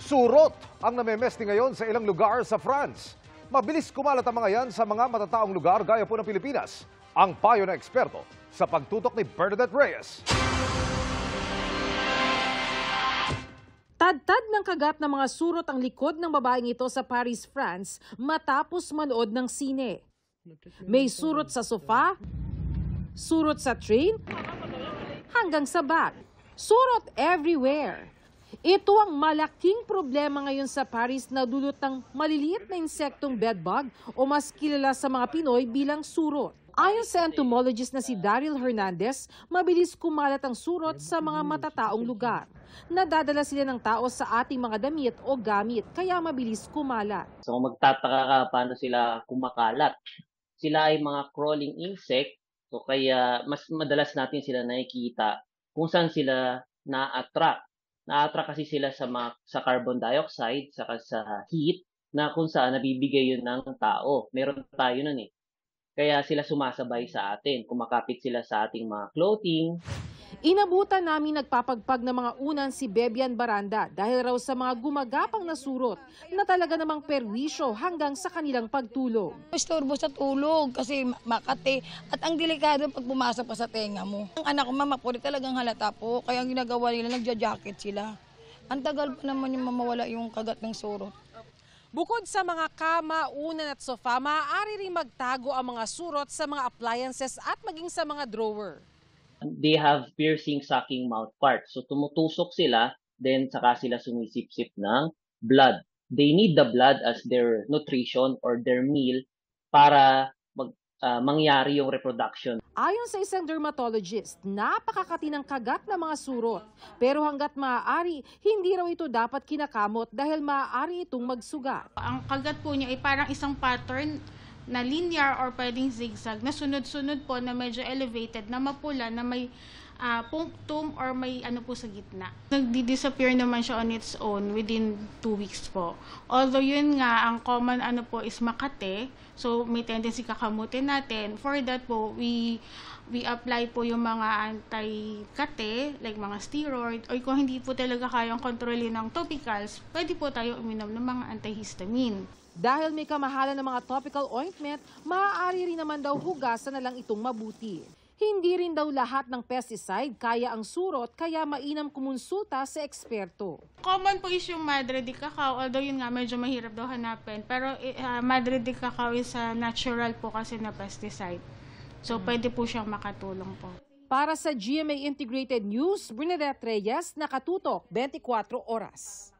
Surot ang namemesti ngayon sa ilang lugar sa France. Mabilis kumalat ang mga yan sa mga matataong lugar gaya po ng Pilipinas. Ang payo ng eksperto sa pagtutok ni Bernadette Reyes. Tad-tad ng kagat ng mga surot ang likod ng babaeng ito sa Paris, France matapos manood ng sine. May surot sa sofa, surot sa train, hanggang sa bag. Surot everywhere. Ito ang malaking problema ngayon sa Paris na dulot ng maliliit na insektong bedbug o mas kilala sa mga Pinoy bilang surot. Ayon sa entomologist na si Daryl Hernandez, mabilis kumalat ang surot sa mga matataong lugar. Nadadala sila ng tao sa ating mga damit o gamit, kaya mabilis kumalat. So magtataka ka paano sila kumakalat. Sila ay mga crawling insect, so kaya mas madalas natin sila nakikita kung saan sila na-attract. Na-attract kasi sila sa carbon dioxide, saka sa heat, na kung saan nabibigay yun ng tao. Meron tayo nun eh. Kaya sila sumasabay sa atin, kumakapit sila sa ating mga clothing. Inabutan namin nagpapagpag ng mga unan si Bebian Baranda dahil raw sa mga gumagapang na surot na talaga namang perwisyo hanggang sa kanilang pagtulog. Istorbo sa tulog kasi makate at ang delikado pag pumasok pa sa tenga mo. Ang anak ko mamapuri talagang halata po kaya ang ginagawa nila nagja-jacket sila. Ang tagal pa naman yung mamawala yung kagat ng surot. Bukod sa mga kama, unan at sofa, maaari ring magtago ang mga surot sa mga appliances at maging sa mga drawer. They have piercing sucking mouth parts. So tumutusok sila, then saka sila sumisip-sip ng blood. They need the blood as their nutrition or their meal para mangyari yung reproduction. Ayon sa isang dermatologist, napakakati ng kagat ng mga surot. Pero hanggat maaari, hindi raw ito dapat kinakamot dahil maaari itong magsugat. Ang kagat po niya ay parang isang pattern na linear or pwedeng zigzag na sunod-sunod po na medyo elevated na mapula na may punctum or may ano po sa gitna. Nagdi-disappear naman siya on its own within 2 weeks po. Although yun nga, ang common ano po is makate, so may tendency kakamutin natin. For that po, we apply po yung mga anti-kate, like mga steroid, or kung hindi po talaga kayang kontrolin ng topicals, pwede po tayo uminom ng mga antihistamine. Dahil may kamahalan ng mga topical ointment, maaari rin naman daw hugasan na lang itong mabuti. Hindi rin daw lahat ng pesticide kaya ang surot, kaya mainam kumonsulta sa eksperto. Common po is yung Madre de Cacao, although yun nga medyo mahirap daw hanapin. Pero Madre de Cacao is natural po kasi na pesticide. So pwede po siyang makatulong po. Para sa GMA Integrated News, Bernadette Reyes, nakatutok 24 oras.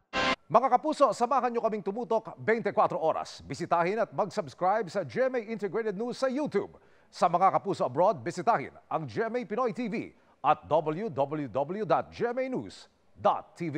Mga kapuso, samahan nyo kaming tumutok 24 oras. Bisitahin at mag-subscribe sa GMA Integrated News sa YouTube. Sa mga kapuso abroad, bisitahin ang GMA Pinoy TV at www.gmanews.tv.